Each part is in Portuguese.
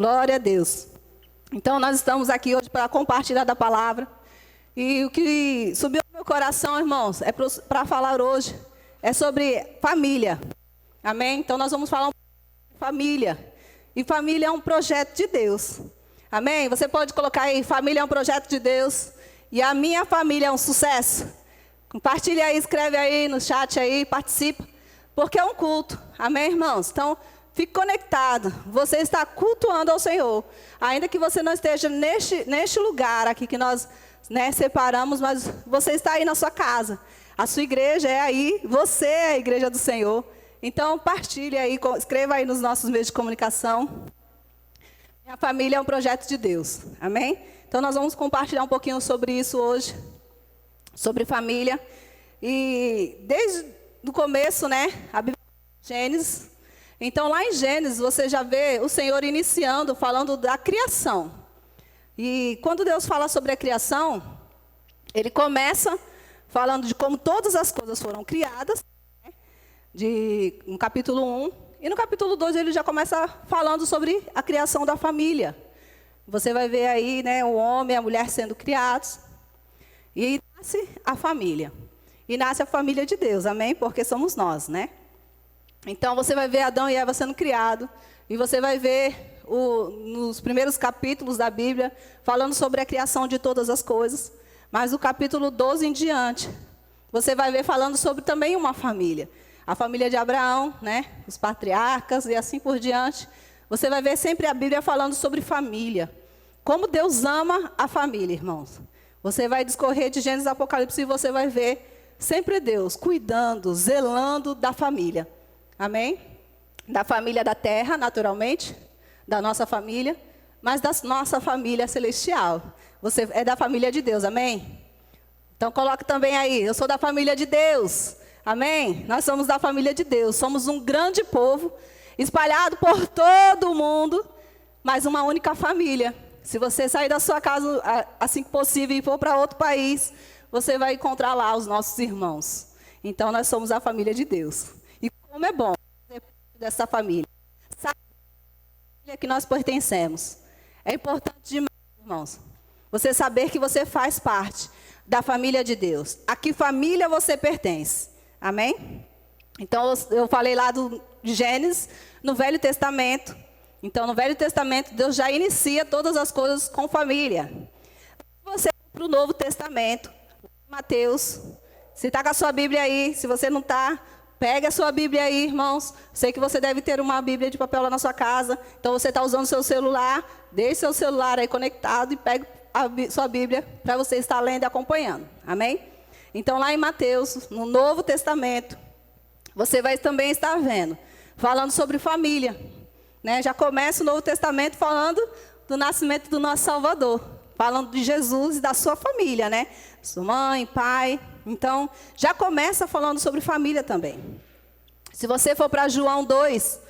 Glória a Deus. Então, nós estamos aqui hoje para compartilhar da palavra. E o que subiu no meu coração, irmãos, é para falar hoje, é sobre família. Amém? Então, nós vamos falar um pouco de família. E família é um projeto de Deus. Amém? Você pode colocar aí, família é um projeto de Deus. E a minha família é um sucesso. Compartilha aí, escreve aí no chat aí, participa. Porque é um culto. Amém, irmãos? Então, fique conectado. Você está cultuando ao Senhor. Ainda que você não esteja neste lugar aqui que nós separamos, mas você está aí na sua casa. A sua igreja é aí, você é a igreja do Senhor. Então, partilhe aí, escreva aí nos nossos meios de comunicação. Minha família é um projeto de Deus. Amém? Então, nós vamos compartilhar um pouquinho sobre isso hoje. Sobre família. E desde o começo, a Bíblia Gênesis. Então, lá em Gênesis, você já vê o Senhor iniciando, falando da criação. E quando Deus fala sobre a criação, Ele começa falando de como todas as coisas foram criadas, no capítulo 1. E no capítulo 2, Ele já começa falando sobre a criação da família. Você vai ver aí, o homem e a mulher sendo criados. E nasce a família. E nasce a família de Deus, amém? Porque somos nós, Então, você vai ver Adão e Eva sendo criados. E você vai ver, nos primeiros capítulos da Bíblia, falando sobre a criação de todas as coisas. Mas no capítulo 12 em diante, você vai ver falando sobre também uma família. A família de Abraão, os patriarcas e assim por diante. Você vai ver sempre a Bíblia falando sobre família. Como Deus ama a família, irmãos. Você vai discorrer de Gênesis e Apocalipse e você vai ver sempre Deus cuidando, zelando da família. Amém? Da família da terra, naturalmente, da nossa família, mas da nossa família celestial. Você é da família de Deus, amém? Então coloque também aí, eu sou da família de Deus, amém? Nós somos da família de Deus, somos um grande povo, espalhado por todo o mundo, mas uma única família. Se você sair da sua casa assim que possível e for para outro país, você vai encontrar lá os nossos irmãos. Então nós somos a família de Deus. Como é bom ser parte dessa família. Sabe a família que nós pertencemos. É importante demais, irmãos. Você saber que você faz parte da família de Deus. A que família você pertence. Amém? Então, eu falei lá de Gênesis, no Velho Testamento. Então, no Velho Testamento, Deus já inicia todas as coisas com família. Você vai para o Novo Testamento, Mateus. Se está com a sua Bíblia aí, se você não está... Pega a sua Bíblia aí, irmãos. Sei que você deve ter uma Bíblia de papel lá na sua casa. Então, você está usando o seu celular. Deixe seu celular aí conectado e pegue a sua Bíblia para você estar lendo e acompanhando. Amém? Então, lá em Mateus, no Novo Testamento, você vai também estar vendo, falando sobre família. Já começa o Novo Testamento falando do nascimento do nosso Salvador. Falando de Jesus e da sua família, Sua mãe, pai... Então, já começa falando sobre família também. Se você for para João 2,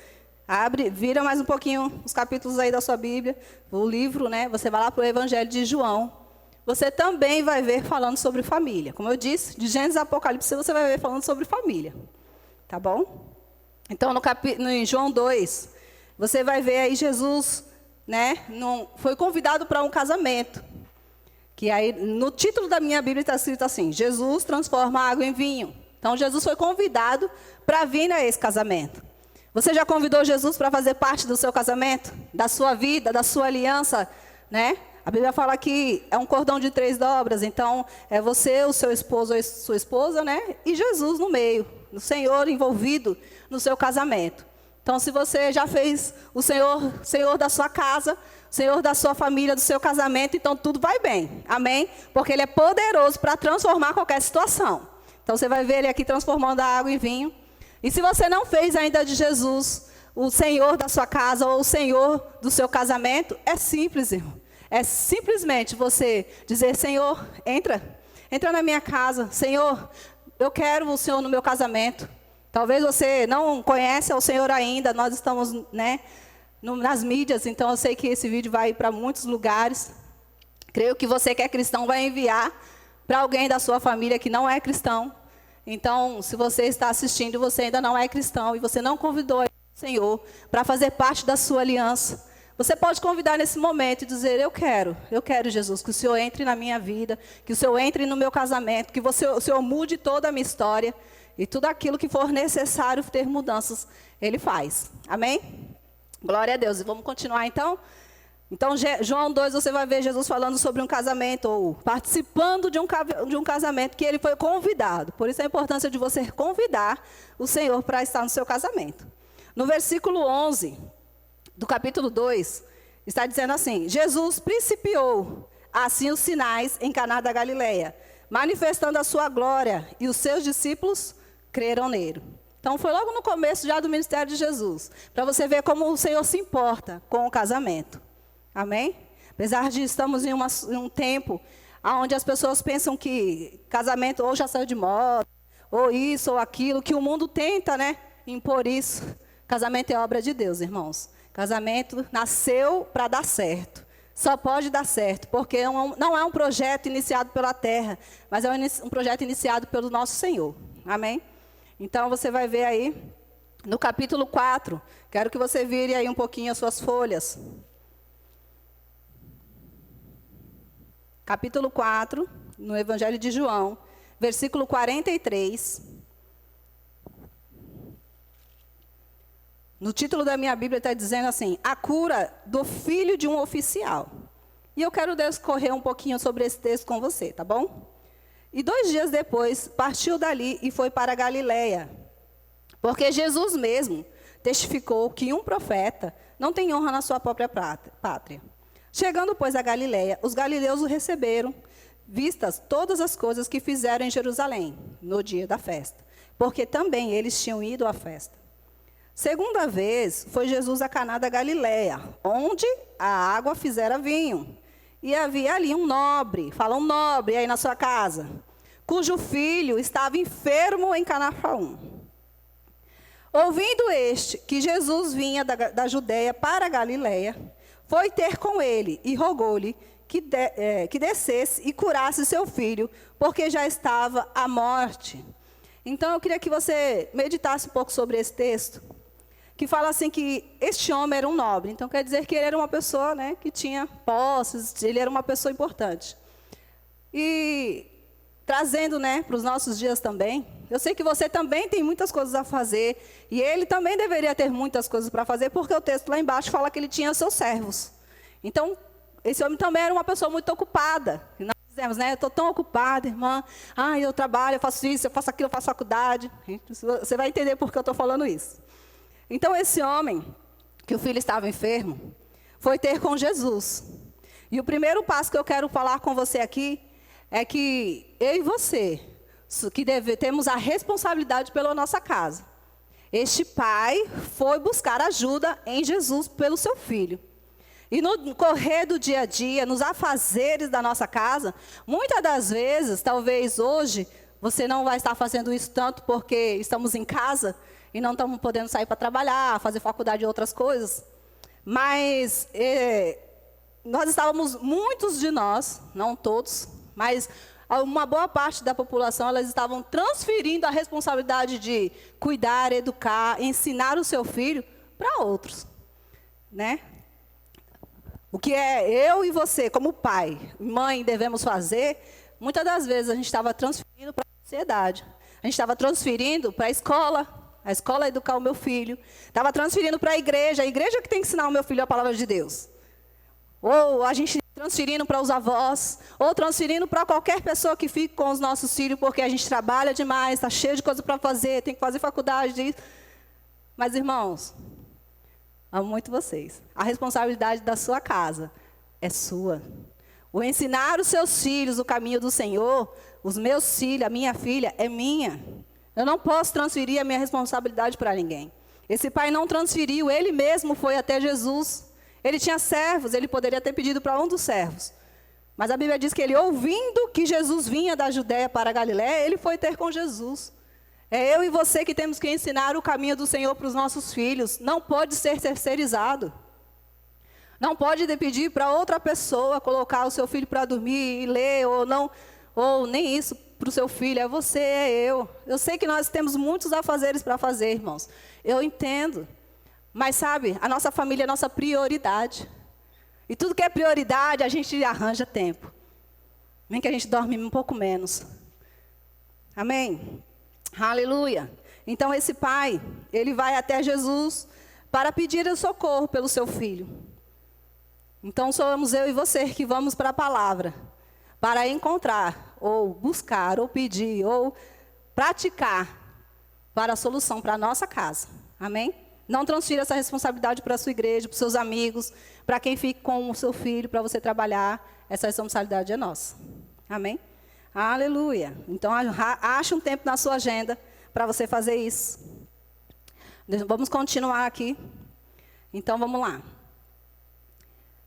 vira mais um pouquinho os capítulos aí da sua Bíblia, o livro, Você vai lá para o Evangelho de João. Você também vai ver falando sobre família. Como eu disse, de Gênesis a Apocalipse, você vai ver falando sobre família. Tá bom? Então, no João 2, você vai ver aí Jesus, foi convidado para um casamento. Que aí, no título da minha Bíblia está escrito assim, Jesus transforma água em vinho. Então, Jesus foi convidado para vir a esse casamento. Você já convidou Jesus para fazer parte do seu casamento? Da sua vida, da sua aliança, A Bíblia fala que é um cordão de 3 dobras. Então, é você, o seu esposo ou sua esposa, E Jesus no meio, o Senhor envolvido no seu casamento. Então, se você já fez o Senhor da sua casa, Senhor da sua família, do seu casamento, então tudo vai bem. Amém? Porque Ele é poderoso para transformar qualquer situação. Então você vai ver Ele aqui transformando a água em vinho. E se você não fez ainda de Jesus o Senhor da sua casa ou o Senhor do seu casamento, é simples, irmão. É simplesmente você dizer, Senhor, entra na minha casa. Senhor, eu quero o Senhor no meu casamento. Talvez você não conhece o Senhor ainda, nós estamos, nas mídias, então eu sei que esse vídeo vai para muitos lugares. Creio que você que é cristão vai enviar para alguém da sua família que não é cristão. Então, se você está assistindo e você ainda não é cristão e você não convidou o Senhor para fazer parte da sua aliança, Você pode convidar nesse momento e dizer: eu quero, Jesus, que o Senhor entre na minha vida, que o Senhor entre no meu casamento, que o Senhor mude toda a minha história, e tudo aquilo que for necessário ter mudanças, Ele faz. Amém? Glória a Deus. E vamos continuar então? Então, João 2, você vai ver Jesus falando sobre um casamento, ou participando de um casamento que ele foi convidado. Por isso a importância de você convidar o Senhor para estar no seu casamento. No versículo 11 do capítulo 2, está dizendo assim: Jesus principiou assim os sinais em Caná da Galileia, manifestando a sua glória, e os seus discípulos creram nele. Então foi logo no começo já do ministério de Jesus, para você ver como o Senhor se importa com o casamento. Amém? Apesar de estamos em um tempo onde as pessoas pensam que casamento ou já saiu de moda, ou isso ou aquilo, que o mundo tenta, né, impor isso. Casamento é obra de Deus, irmãos. Casamento nasceu para dar certo. Só pode dar certo, porque não é um projeto iniciado pela terra, mas é um projeto iniciado pelo nosso Senhor. Amém? Então você vai ver aí, no capítulo 4, quero que você vire aí um pouquinho as suas folhas. Capítulo 4, no Evangelho de João, versículo 43. No título da minha Bíblia está dizendo assim: a cura do filho de um oficial. E eu quero discorrer um pouquinho sobre esse texto com você, tá bom? E 2 dias depois, partiu dali e foi para a Galileia. Porque Jesus mesmo testificou que um profeta não tem honra na sua própria pátria. Chegando, pois, a Galileia, os galileus o receberam, vistas todas as coisas que fizeram em Jerusalém, no dia da festa. Porque também eles tinham ido à festa. Segunda vez, foi Jesus a Caná da Galileia, onde a água fizera vinho. E havia ali um nobre, fala um nobre aí na sua casa, cujo filho estava enfermo em Cafarnaum. Ouvindo este que Jesus vinha da Judeia para a Galileia, foi ter com ele e rogou-lhe que descesse e curasse seu filho, porque já estava à morte. Então eu queria que você meditasse um pouco sobre esse texto, que fala assim que este homem era um nobre. Então quer dizer que ele era uma pessoa, né, que tinha posses, ele era uma pessoa importante. E trazendo, né, para os nossos dias também, eu sei que você também tem muitas coisas a fazer, e ele também deveria ter muitas coisas para fazer, porque o texto lá embaixo fala que ele tinha seus servos. Então, esse homem também era uma pessoa muito ocupada. E nós dizemos, né, eu estou tão ocupada, irmã, eu trabalho, eu faço isso, eu faço aquilo, eu faço faculdade. Você vai entender por que eu estou falando isso. Então, esse homem, que o filho estava enfermo, foi ter com Jesus. E o primeiro passo que eu quero falar com você aqui é que eu e você, que temos a responsabilidade pela nossa casa. Este pai foi buscar ajuda em Jesus pelo seu filho. E no correr do dia a dia, nos afazeres da nossa casa, muitas das vezes, talvez hoje, você não vai estar fazendo isso tanto porque estamos em casa e não estamos podendo sair para trabalhar, fazer faculdade e outras coisas. Mas nós estávamos, muitos de nós, não todos, mas uma boa parte da população, elas estavam transferindo a responsabilidade de cuidar, educar, ensinar o seu filho para outros, né? O que eu e você, como pai, mãe, devemos fazer, muitas das vezes a gente estava transferindo para a sociedade. A gente estava transferindo para a escola educar o meu filho. Estava transferindo para a igreja que tem que ensinar o meu filho a palavra de Deus. Ou a gente transferindo para os avós, ou transferindo para qualquer pessoa que fique com os nossos filhos, porque a gente trabalha demais, está cheio de coisa para fazer, tem que fazer faculdade. Mas, irmãos, amo muito vocês. A responsabilidade da sua casa é sua. O ensinar os seus filhos o caminho do Senhor, os meus filhos, a minha filha, é minha. Eu não posso transferir a minha responsabilidade para ninguém. Esse pai não transferiu, ele mesmo foi até Jesus. Ele tinha servos, ele poderia ter pedido para um dos servos. Mas a Bíblia diz que ele, ouvindo que Jesus vinha da Judeia para a Galileia, ele foi ter com Jesus. É eu e você que temos que ensinar o caminho do Senhor para os nossos filhos. Não pode ser terceirizado. Não pode pedir para outra pessoa colocar o seu filho para dormir e ler, ou nem isso para o seu filho. É você, é eu. Eu sei que nós temos muitos afazeres para fazer, irmãos. Eu entendo. Mas sabe, a nossa família é a nossa prioridade. E tudo que é prioridade, a gente arranja tempo. Nem que a gente dorme um pouco menos. Amém? Aleluia. Então esse pai, ele vai até Jesus para pedir o socorro pelo seu filho. Então somos eu e você que vamos para a palavra, para encontrar, ou buscar, ou pedir, ou praticar para a solução para a nossa casa. Amém? Não transfira essa responsabilidade para a sua igreja, para os seus amigos, para quem fica com o seu filho, para você trabalhar. Essa responsabilidade é nossa. Amém? Aleluia. Então ache um tempo na sua agenda para você fazer isso. Vamos continuar aqui. Então vamos lá.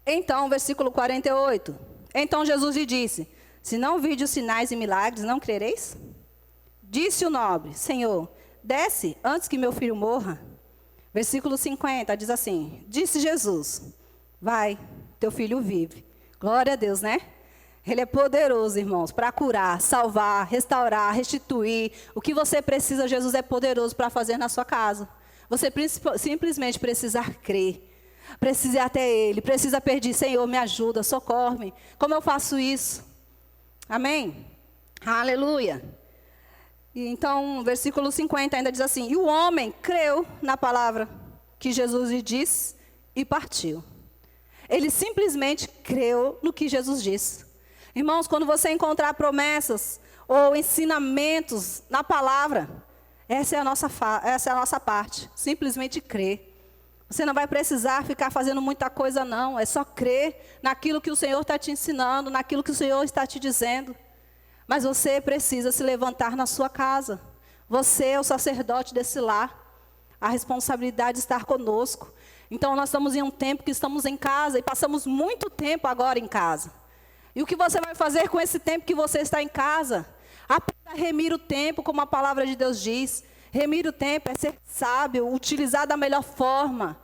Então, versículo 48. Então Jesus lhe disse: se não vide os sinais e milagres, não crereis? Disse o nobre: Senhor, desce antes que meu filho morra. Versículo 50 diz assim: disse Jesus: vai, teu filho vive. Glória a Deus, né? Ele é poderoso, irmãos, para curar, salvar, restaurar, restituir. O que você precisa, Jesus é poderoso para fazer na sua casa. Você simplesmente precisa crer. Precisa ir até Ele, precisa pedir: Senhor, me ajuda, socorre-me. Como eu faço isso? Amém? Aleluia. E então, versículo 50 ainda diz assim: e o homem creu na palavra que Jesus lhe disse e partiu. Ele simplesmente creu no que Jesus disse. Irmãos, quando você encontrar promessas ou ensinamentos na palavra, essa é a nossa parte. Simplesmente crer. Você não vai precisar ficar fazendo muita coisa, não. É só crer naquilo que o Senhor está te ensinando, naquilo que o Senhor está te dizendo. Mas você precisa se levantar na sua casa. Você é o sacerdote desse lar. A responsabilidade de estar conosco. Então, nós estamos em um tempo que estamos em casa e passamos muito tempo agora em casa. E o que você vai fazer com esse tempo que você está em casa? Aprenda a remir o tempo, como a palavra de Deus diz. Remir o tempo é ser sábio, utilizar da melhor forma.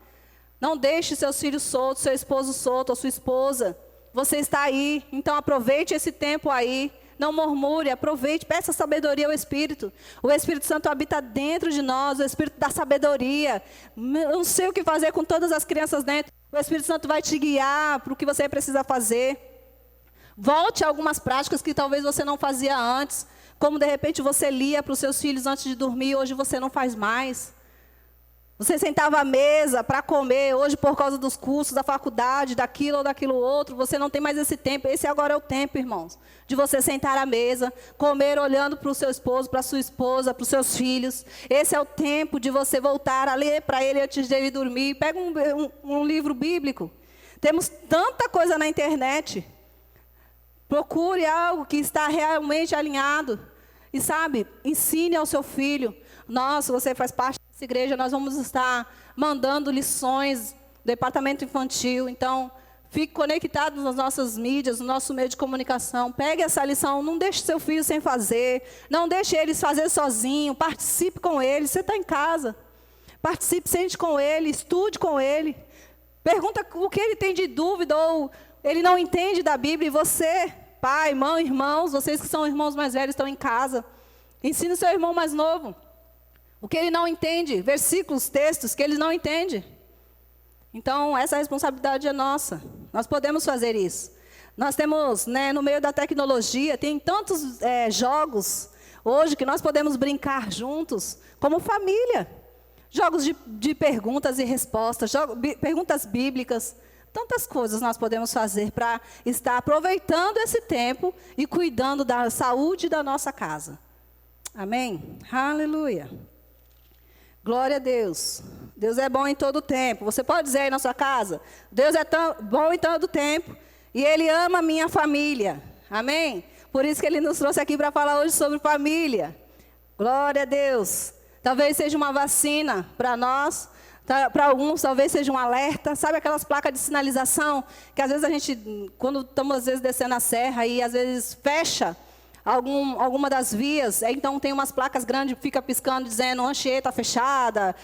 Não deixe seus filhos soltos, seu esposo solto, ou sua esposa. Você está aí, então aproveite esse tempo aí. Não murmure, aproveite, peça sabedoria ao Espírito. O Espírito Santo habita dentro de nós, o Espírito da sabedoria. Eu não sei o que fazer com todas as crianças dentro. O Espírito Santo vai te guiar para o que você precisa fazer. Volte a algumas práticas que talvez você não fazia antes. Como de repente você lia para os seus filhos antes de dormir, hoje você não faz mais. Você sentava à mesa para comer, hoje por causa dos cursos, da faculdade, daquilo ou daquilo outro, você não tem mais esse tempo. Esse agora é o tempo, irmãos, de você sentar à mesa, comer olhando para o seu esposo, para a sua esposa, para os seus filhos. Esse é o tempo de você voltar a ler para ele antes de ele dormir. Pega um livro bíblico. Temos tanta coisa na internet. Procure algo que está realmente alinhado. E sabe, ensine ao seu filho. Nós, se você faz parte dessa igreja, nós vamos estar mandando lições do departamento infantil. Então, fique conectado nas nossas mídias, no nosso meio de comunicação. Pegue essa lição, não deixe seu filho sem fazer. Não deixe eles fazer sozinho. Participe com ele. Você está em casa. Participe, sente com ele, estude com ele. Pergunta o que ele tem de dúvida ou ele não entende da Bíblia. E você, pai, mãe, irmãos, vocês que são irmãos mais velhos, estão em casa. Ensine o seu irmão mais novo. O que ele não entende, versículos, textos que ele não entende. Então, essa responsabilidade é nossa. Nós podemos fazer isso. Nós temos, no meio da tecnologia, tem tantos jogos hoje que nós podemos brincar juntos, como família. Jogos de perguntas e respostas, perguntas bíblicas. Tantas coisas nós podemos fazer para estar aproveitando esse tempo e cuidando da saúde da nossa casa. Amém? Aleluia. Glória a Deus. Deus é bom em todo tempo. Você pode dizer aí na sua casa: Deus é tão bom em todo tempo e Ele ama a minha família. Amém? Por isso que Ele nos trouxe aqui para falar hoje sobre família. Glória a Deus. Talvez seja uma vacina para nós, para alguns talvez seja um alerta. Sabe aquelas placas de sinalização que às vezes a gente, quando estamos às vezes descendo a serra e às vezes fecha alguma das vias, então tem umas placas grandes que fica piscando dizendo Anchieta fechada,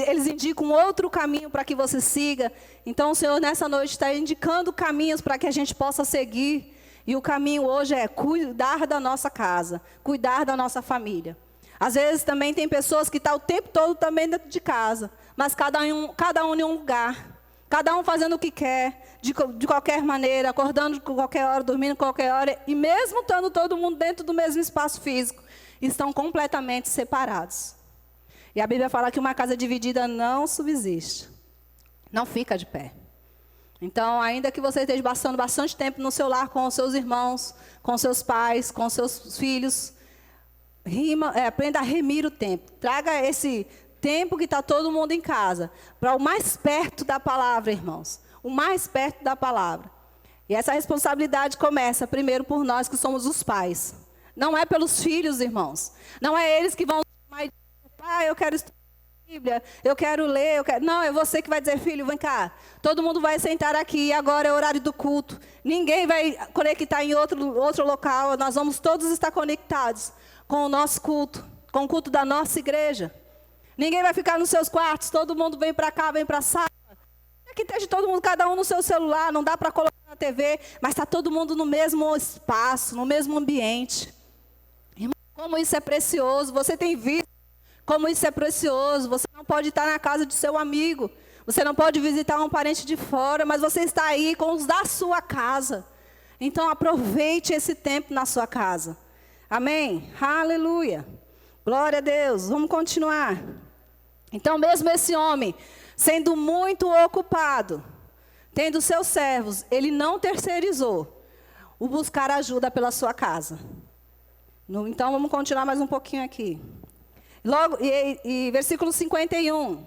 eles indicam outro caminho para que você siga. Então o Senhor nessa noite está indicando caminhos para que a gente possa seguir, e o caminho hoje é cuidar da nossa casa, cuidar da nossa família. Às vezes também tem pessoas que estão o tempo todo também dentro de casa, mas cada um em um lugar, cada um fazendo o que quer, de qualquer maneira, acordando com qualquer hora, dormindo com qualquer hora, e mesmo estando todo mundo dentro do mesmo espaço físico, estão completamente separados. E a Bíblia fala que uma casa dividida não subsiste, não fica de pé. Então, ainda que você esteja passando bastante tempo no seu lar com os seus irmãos, com seus pais, com seus filhos, aprenda a remir o tempo. Traga esse tempo que está todo mundo em casa para o mais perto da palavra, irmãos. O mais perto da palavra. E essa responsabilidade começa primeiro por nós que somos os pais. Não é pelos filhos, irmãos. Não é eles que vão chamar e dizer, eu quero estudar a Bíblia, eu quero ler, eu quero... Não, é você que vai dizer, filho, vem cá. Todo mundo vai sentar aqui, agora é o horário do culto. Ninguém vai conectar em outro local, nós vamos todos estar conectados com o nosso culto, com o culto da nossa igreja. Ninguém vai ficar nos seus quartos, todo mundo vem para cá, vem para a sala. É que esteja todo mundo, cada um no seu celular, não dá para colocar na TV, mas está todo mundo no mesmo espaço, no mesmo ambiente. Irmão, como isso é precioso, você tem visto como isso é precioso. Você não pode estar na casa de seu amigo, você não pode visitar um parente de fora, mas você está aí com os da sua casa. Então aproveite esse tempo na sua casa. Amém? Aleluia. Glória a Deus. Vamos continuar. Então, mesmo esse homem, sendo muito ocupado, tendo seus servos, ele não terceirizou o buscar ajuda pela sua casa. Então, vamos continuar mais um pouquinho aqui. Logo, versículo 51.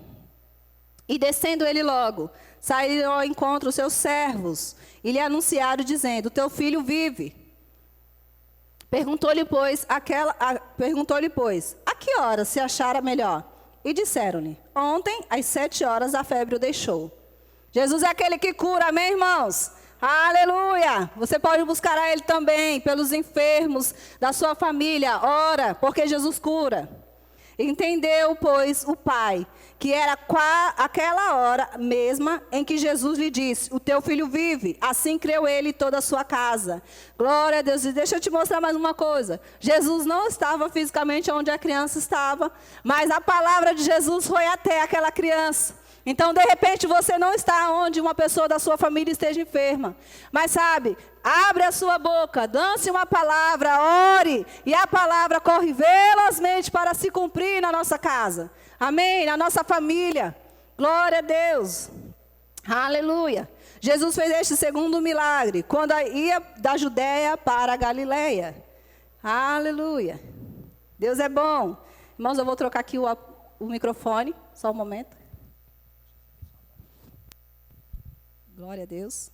E descendo ele logo, saíram ao encontro os seus servos, e lhe anunciaram, dizendo, teu filho vive. Perguntou-lhe, pois, a que hora se achara melhor? E disseram-lhe, ontem, às 7 horas, a febre o deixou. Jesus é aquele que cura, amém, irmãos? Aleluia! Você pode buscar a Ele também, pelos enfermos da sua família. Ora, porque Jesus cura. Entendeu, pois, o pai, que era aquela hora mesma em que Jesus lhe disse, o teu filho vive. Assim creu ele e toda a sua casa. Glória a Deus. E deixa eu te mostrar mais uma coisa. Jesus não estava fisicamente onde a criança estava, mas a palavra de Jesus foi até aquela criança. Então, de repente, você não está onde uma pessoa da sua família esteja enferma. Mas sabe, abre a sua boca, lance uma palavra, ore, e a palavra corre velozmente para se cumprir na nossa casa. Amém? Na nossa família. Glória a Deus. Aleluia. Jesus fez este segundo milagre, quando ia da Judéia para a Galileia. Aleluia. Deus é bom. Irmãos, eu vou trocar aqui o microfone, só um momento. Glória a Deus.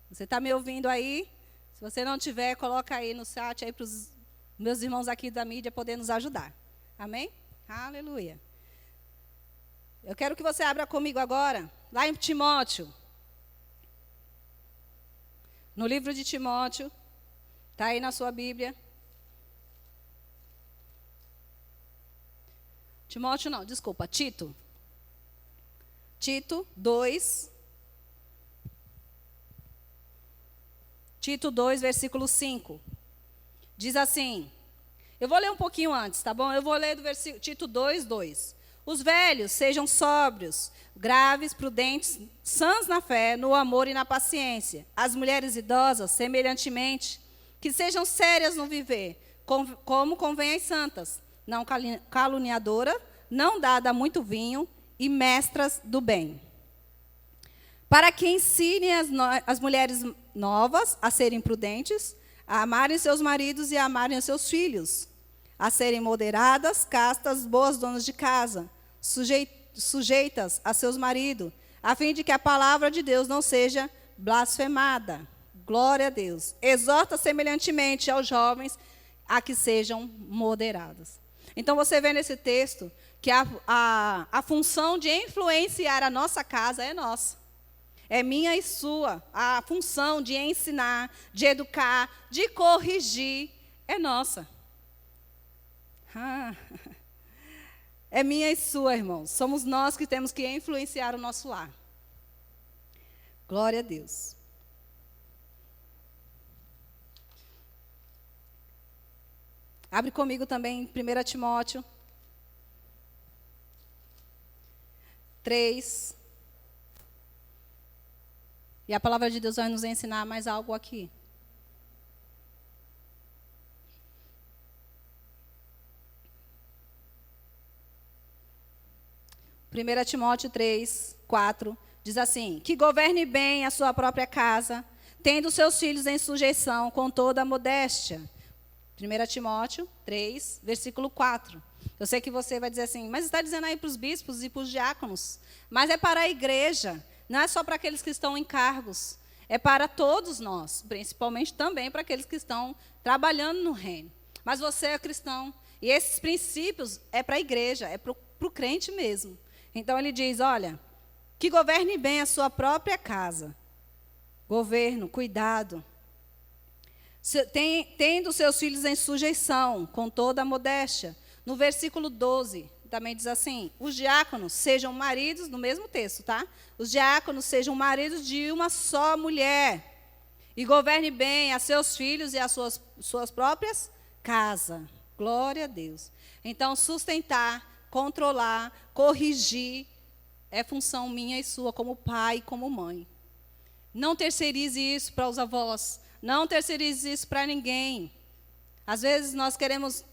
Você está me ouvindo aí? Se você não tiver, coloca aí no chat aí para os meus irmãos aqui da mídia poderem nos ajudar. Amém? Aleluia. Eu quero que você abra comigo agora, lá em Timóteo. No livro de Timóteo, está aí na sua Bíblia. Timóteo não, desculpa, Tito. Tito 2. Tito 2, versículo 5. Diz assim, eu vou ler um pouquinho antes, tá bom? Eu vou ler do versículo Tito 2, 2. Os velhos sejam sóbrios, graves, prudentes, sãs na fé, no amor e na paciência. As mulheres idosas, semelhantemente, que sejam sérias no viver, como convém às santas, não caluniadora, não dada a muito vinho e mestras do bem. Para que ensinem as mulheres novas a serem prudentes, a amarem seus maridos e a amarem os seus filhos, a serem moderadas, castas, boas donas de casa, sujeitas a seus maridos, a fim de que a palavra de Deus não seja blasfemada. Glória a Deus. Exorta semelhantemente aos jovens a que sejam moderados. Então você vê nesse texto que a função de influenciar a nossa casa é nossa. É minha e sua. A função de ensinar, de educar, de corrigir é nossa. É minha e sua, irmãos. Somos nós que temos que influenciar o nosso lar. Glória a Deus. Abre comigo também em 1 Timóteo 3. E a palavra de Deus vai nos ensinar mais algo aqui. Primeira Timóteo 3, 4, diz assim: que governe bem a sua própria casa, tendo seus filhos em sujeição com toda a modéstia. 1 Timóteo 3, versículo 4. Eu sei que você vai dizer assim, mas está dizendo aí para os bispos e para os diáconos. Mas é para a igreja, não é só para aqueles que estão em cargos. É para todos nós, principalmente também para aqueles que estão trabalhando no reino. Mas você é cristão, e esses princípios é para a igreja, é para o crente mesmo. Então ele diz, olha, que governe bem a sua própria casa. Governo, cuidado. Tendo seus filhos em sujeição, com toda a modéstia. No versículo 12, também diz assim, os diáconos sejam maridos, no mesmo texto, tá? Os diáconos sejam maridos de uma só mulher, e governe bem a seus filhos e as suas próprias casas. Glória a Deus. Então, sustentar, controlar, corrigir, é função minha e sua, como pai e como mãe. Não terceirize isso para os avós, não terceirize isso para ninguém. Às vezes nós queremos,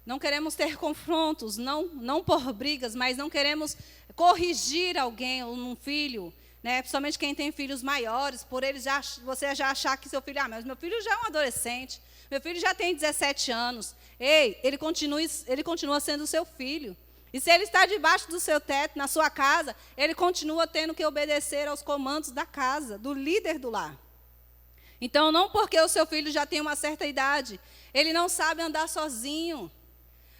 não queremos ter confrontos, não por brigas, mas não queremos corrigir alguém, ou um filho, principalmente quem tem filhos maiores, por eles você já achar que seu filho, mas meu filho já é um adolescente, meu filho já tem 17 anos. Ei, ele continua sendo seu filho. E se ele está debaixo do seu teto, na sua casa, ele continua tendo que obedecer aos comandos da casa, do líder do lar. Então, não porque o seu filho já tem uma certa idade, ele não sabe andar sozinho.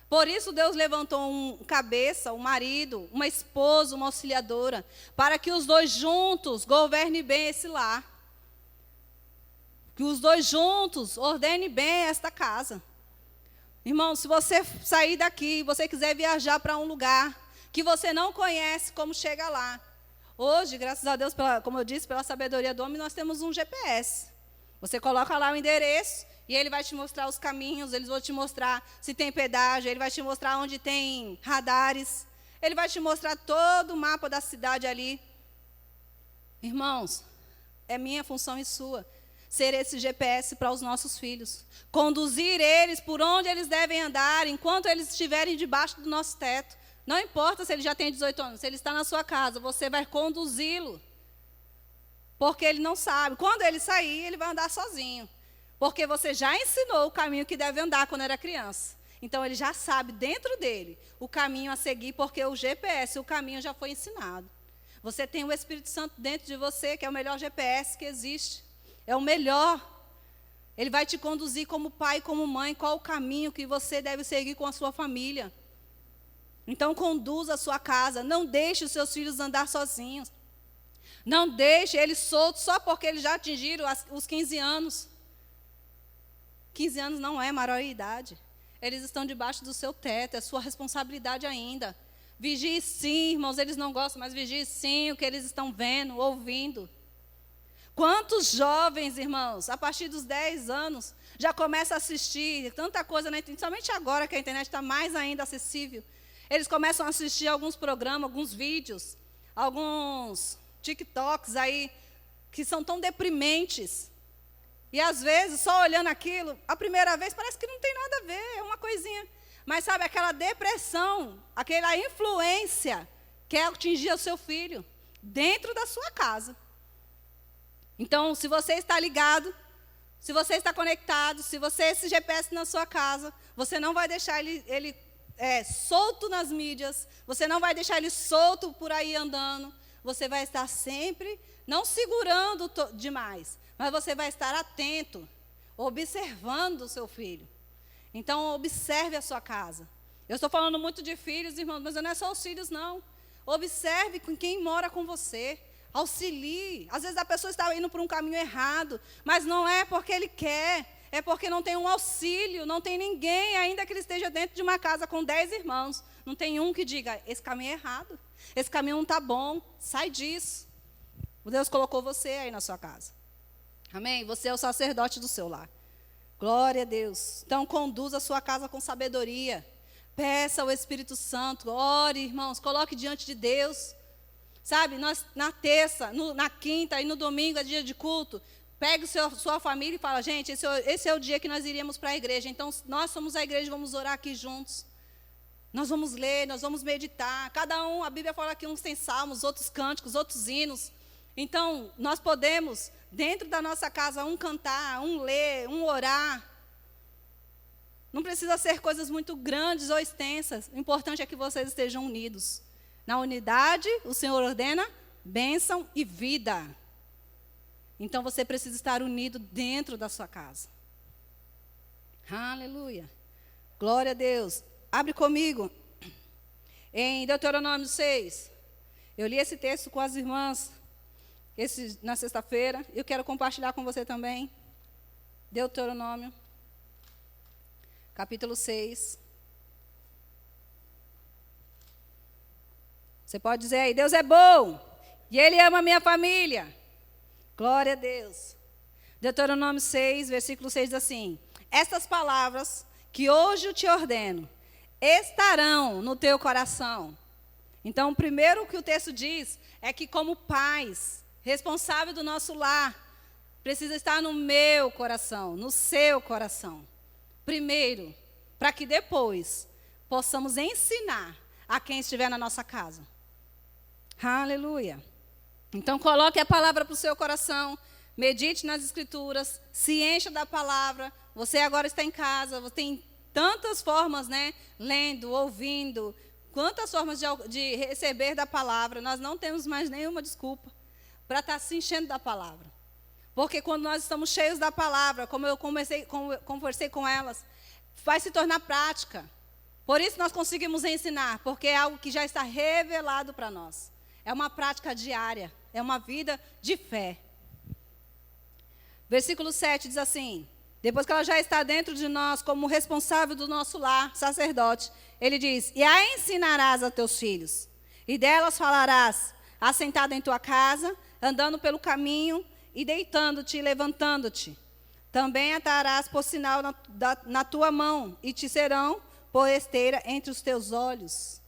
Por isso, Deus levantou um cabeça, um marido, uma esposa, uma auxiliadora, para que os dois juntos governem bem esse lar. Que os dois juntos ordenem bem esta casa. Irmão, se você sair daqui, você quiser viajar para um lugar que você não conhece como chega lá. Hoje, graças a Deus, como eu disse, pela sabedoria do homem, nós temos um GPS. Você coloca lá o endereço e ele vai te mostrar os caminhos, eles vão te mostrar se tem pedágio, ele vai te mostrar onde tem radares, ele vai te mostrar todo o mapa da cidade ali. Irmãos, é minha função e sua ser esse GPS para os nossos filhos. Conduzir eles por onde eles devem andar, enquanto eles estiverem debaixo do nosso teto. Não importa se ele já tem 18 anos, se ele está na sua casa, você vai conduzi-lo. Porque ele não sabe. Quando ele sair, ele vai andar sozinho. Porque você já ensinou o caminho que deve andar quando era criança. Então, ele já sabe dentro dele o caminho a seguir, porque o GPS, o caminho já foi ensinado. Você tem o Espírito Santo dentro de você, que é o melhor GPS que existe. É o melhor. Ele vai te conduzir como pai, como mãe, qual o caminho que você deve seguir com a sua família. Então, conduza a sua casa. Não deixe os seus filhos andar sozinhos. Não deixe eles soltos só porque eles já atingiram os 15 anos. 15 anos não é maioridade. Eles estão debaixo do seu teto, é sua responsabilidade ainda. Vigie sim, irmãos, eles não gostam, mas vigie sim o que eles estão vendo, ouvindo. Quantos jovens, irmãos, a partir dos 10 anos, já começam a assistir tanta coisa na internet, somente agora que a internet está mais ainda acessível. Eles começam a assistir alguns programas, alguns vídeos, alguns TikToks aí, que são tão deprimentes. E às vezes, só olhando aquilo, a primeira vez parece que não tem nada a ver, é uma coisinha. Mas sabe, aquela depressão, aquela influência que é atingir o seu filho dentro da sua casa. Então, se você está ligado, se você está conectado, se você esse GPS na sua casa, você não vai deixar ele solto nas mídias, você não vai deixar ele solto por aí andando, você vai estar sempre, não segurando demais, mas você vai estar atento, observando o seu filho. Então, observe a sua casa. Eu estou falando muito de filhos, irmãos, mas não é só os filhos, não. Observe com quem mora com você. Auxilie. Às vezes a pessoa está indo por um caminho errado, mas não é porque ele quer, é porque não tem um auxílio, não tem ninguém, ainda que ele esteja dentro de uma casa com 10 irmãos. Não tem um que diga, esse caminho é errado, esse caminho não está bom, sai disso. Deus colocou você aí na sua casa. Amém? Você é o sacerdote do seu lar. Glória a Deus. Então, conduza a sua casa com sabedoria. Peça ao Espírito Santo. Ore, irmãos. Coloque diante de Deus. Sabe, nós, na terça, na quinta e no domingo é dia de culto. Pegue sua família e fala, gente, esse é o dia que nós iríamos para a igreja. Então, nós somos a igreja, vamos orar aqui juntos. Nós vamos ler, nós vamos meditar. Cada um, a Bíblia fala que uns têm salmos, outros cânticos, outros hinos. Então, nós podemos, dentro da nossa casa, um cantar, um ler, um orar. Não precisa ser coisas muito grandes ou extensas. O importante é que vocês estejam unidos. Na unidade, o Senhor ordena bênção e vida. Então, você precisa estar unido dentro da sua casa. Aleluia. Glória a Deus. Abre comigo. Em Deuteronômio 6. Eu li esse texto com as irmãs na sexta-feira. Eu quero compartilhar com você também. Deuteronômio, capítulo 6. Você pode dizer aí, Deus é bom, e Ele ama a minha família. Glória a Deus. Deuteronômio 6, versículo 6 diz assim: estas palavras que hoje eu te ordeno estarão no teu coração. Então, o primeiro que o texto diz é que, como pais, responsável do nosso lar, precisa estar no meu coração, no seu coração. Primeiro, para que depois possamos ensinar a quem estiver na nossa casa. Aleluia. Então, coloque a palavra para o seu coração, medite nas escrituras, se encha da palavra. Você agora está em casa, você tem tantas formas, né? Lendo, ouvindo, quantas formas de receber da palavra. Nós não temos mais nenhuma desculpa para estar se enchendo da palavra. Porque quando nós estamos cheios da palavra, como eu conversei com elas, vai se tornar prática. Por isso nós conseguimos ensinar, porque é algo que já está revelado para nós. É uma prática diária, é uma vida de fé. Versículo 7 diz assim: depois que ela já está dentro de nós, como responsável do nosso lar, sacerdote, ele diz: e a ensinarás a teus filhos, e delas falarás, assentado em tua casa, andando pelo caminho, e deitando-te e levantando-te. Também atarás por sinal na tua mão, e te serão por esteira entre os teus olhos.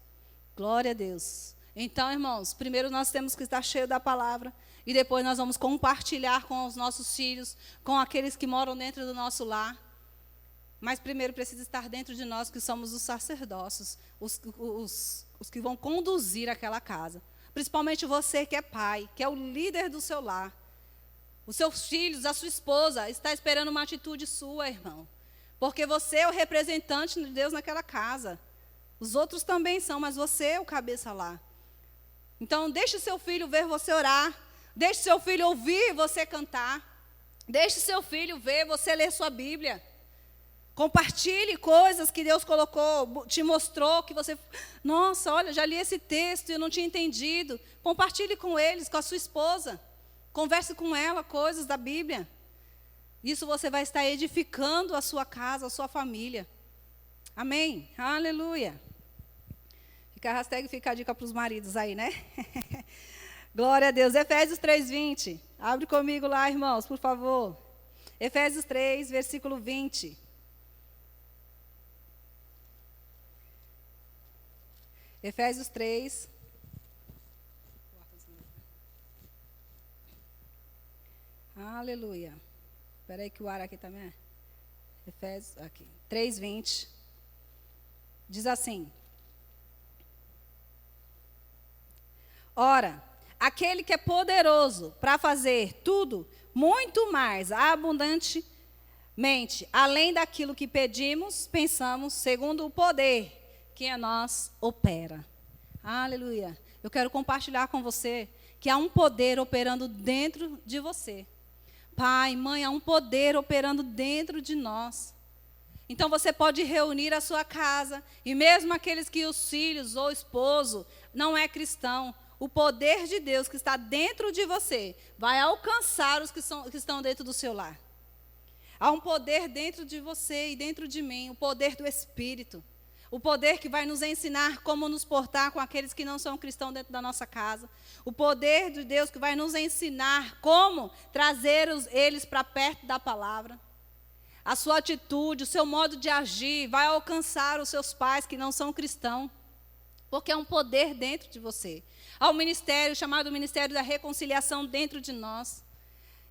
Glória a Deus. Então, irmãos, primeiro nós temos que estar cheios da palavra, e depois nós vamos compartilhar com os nossos filhos, com aqueles que moram dentro do nosso lar. Mas primeiro precisa estar dentro de nós, que somos os sacerdócios, os que vão conduzir aquela casa. Principalmente você que é pai, que é o líder do seu lar. Os seus filhos, a sua esposa, está esperando uma atitude sua, irmão. Porque você é o representante de Deus naquela casa. Os outros também são, mas você é o cabeça lá. Então, deixe seu filho ver você orar. Deixe seu filho ouvir você cantar. Deixe seu filho ver você ler sua Bíblia. Compartilhe coisas que Deus colocou, te mostrou, que você... Nossa, olha, já li esse texto e eu não tinha entendido. Compartilhe com eles, com a sua esposa. Converse com ela coisas da Bíblia. Isso você vai estar edificando a sua casa, a sua família. Amém? Aleluia. Fica a dica para os maridos aí, né? Glória a Deus. Efésios 3:20. Abre comigo lá, irmãos, por favor. Efésios 3, versículo 20. Efésios 3. Aleluia. Espera aí que o ar aqui também é. Efésios, aqui. 3:20. Diz assim: ora, aquele que é poderoso para fazer tudo muito mais abundantemente, além daquilo que pedimos, pensamos, segundo o poder que em nós opera. Aleluia. Eu quero compartilhar com você que há um poder operando dentro de você. Pai, mãe, há um poder operando dentro de nós. Então você pode reunir a sua casa, e mesmo aqueles que os filhos ou o esposo não é cristão, o poder de Deus que está dentro de você vai alcançar os que estão dentro do seu lar. Há um poder dentro de você e dentro de mim, o poder do Espírito. O poder que vai nos ensinar como nos portar com aqueles que não são cristãos dentro da nossa casa. O poder de Deus que vai nos ensinar como trazer eles para perto da palavra. a sua atitude, o seu modo de agir vai alcançar os seus pais que não são cristãos. Porque é um poder dentro de você. Há um ministério chamado Ministério da Reconciliação dentro de nós.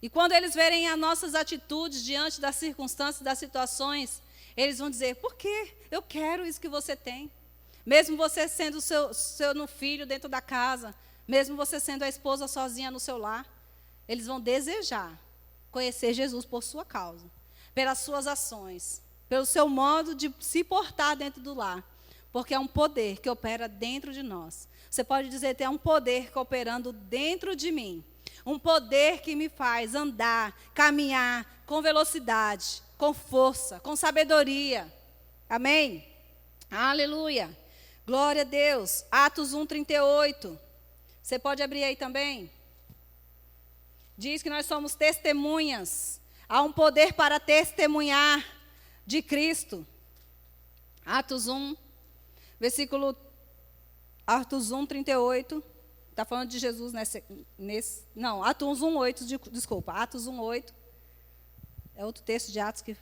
E quando eles verem as nossas atitudes diante das circunstâncias, das situações, eles vão dizer, por quê? Eu quero isso que você tem. Mesmo você sendo seu filho dentro da casa, mesmo você sendo a esposa sozinha no seu lar, eles vão desejar conhecer Jesus por sua causa, pelas suas ações, pelo seu modo de se portar dentro do lar, porque é um poder que opera dentro de nós. Você pode dizer, tem um poder que operando dentro de mim, um poder que me faz andar, caminhar com velocidade, com força, com sabedoria. Amém? Aleluia. Glória a Deus. Atos 1:38. Você pode abrir aí também? Diz que nós somos testemunhas. Há um poder para testemunhar de Cristo. Atos 1:38. Está falando de Jesus Atos 1:8, desculpa. Atos 1:8. É outro texto de Atos que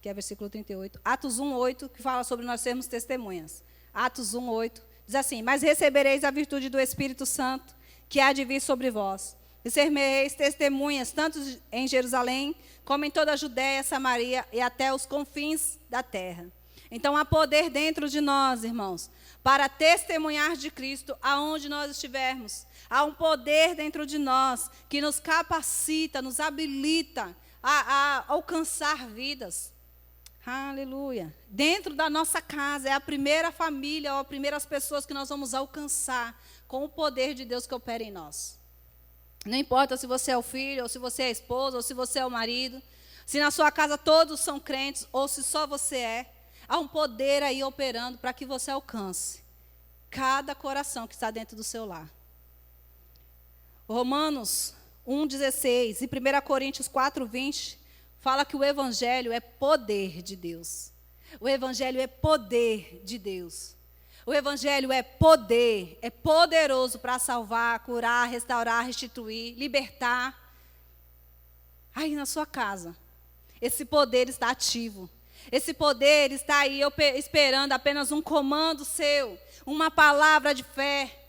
é versículo 38. Atos 1:8, que fala sobre nós sermos testemunhas. Atos 1:8, diz assim, mas recebereis a virtude do Espírito Santo, que há de vir sobre vós. E sereis testemunhas, tanto em Jerusalém, como em toda a Judéia, Samaria e até os confins da terra. Então, há poder dentro de nós, irmãos, para testemunhar de Cristo aonde nós estivermos. Há um poder dentro de nós que nos capacita, nos habilita a alcançar vidas. Aleluia. Dentro da nossa casa, é a primeira família, ou as primeiras pessoas que nós vamos alcançar com o poder de Deus que opera em nós. Não importa se você é o filho, ou se você é a esposa, ou se você é o marido, se na sua casa todos são crentes, ou se só você é, há um poder aí operando para que você alcance cada coração que está dentro do seu lar. Romanos 1:16 e 1 Coríntios 4:20 fala que o Evangelho é poder de Deus. O Evangelho é poder de Deus. O Evangelho é poder, é poderoso para salvar, curar, restaurar, restituir, libertar. Aí na sua casa, esse poder está ativo. Esse poder está aí esperando apenas um comando seu, uma palavra de fé.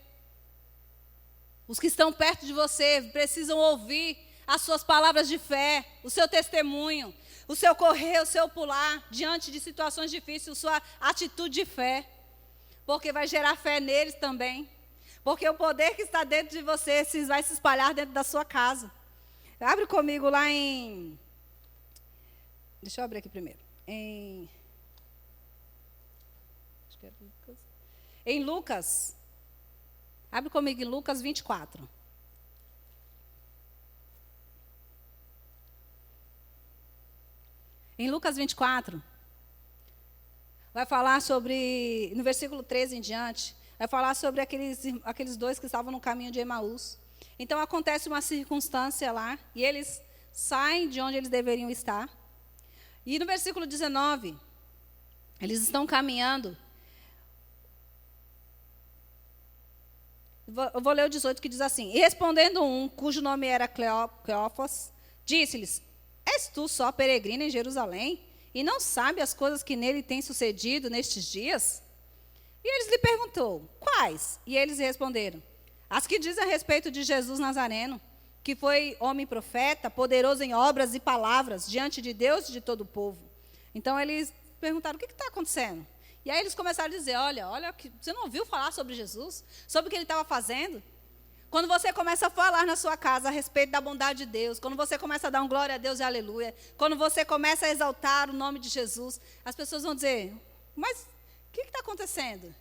Os que estão perto de você precisam ouvir as suas palavras de fé, o seu testemunho, o seu correr, o seu pular diante de situações difíceis, a sua atitude de fé. Porque vai gerar fé neles também. Porque o poder que está dentro de você vai se espalhar dentro da sua casa. Abre comigo lá em... Deixa eu abrir aqui primeiro. Em Lucas. Abre comigo em Lucas 24. Em Lucas 24, vai falar sobre, no versículo 13 em diante, vai falar sobre aqueles dois que estavam no caminho de Emaús. Então, acontece uma circunstância lá, e eles saem de onde eles deveriam estar. E no versículo 19, eles estão caminhando. Eu vou ler o 18, que diz assim, e respondendo um, cujo nome era Cleófas, disse-lhes, és tu só peregrino em Jerusalém, e não sabe as coisas que nele têm sucedido nestes dias? E eles lhe perguntou, quais? E eles responderam, as que dizem a respeito de Jesus Nazareno, que foi homem profeta, poderoso em obras e palavras, diante de Deus e de todo o povo. Então, eles perguntaram, o que está acontecendo? E aí eles começaram a dizer, olha, você não ouviu falar sobre Jesus? Sobre o que ele estava fazendo? Quando você começa a falar na sua casa a respeito da bondade de Deus, quando você começa a dar um glória a Deus e aleluia, quando você começa a exaltar o nome de Jesus, as pessoas vão dizer, mas o que está acontecendo?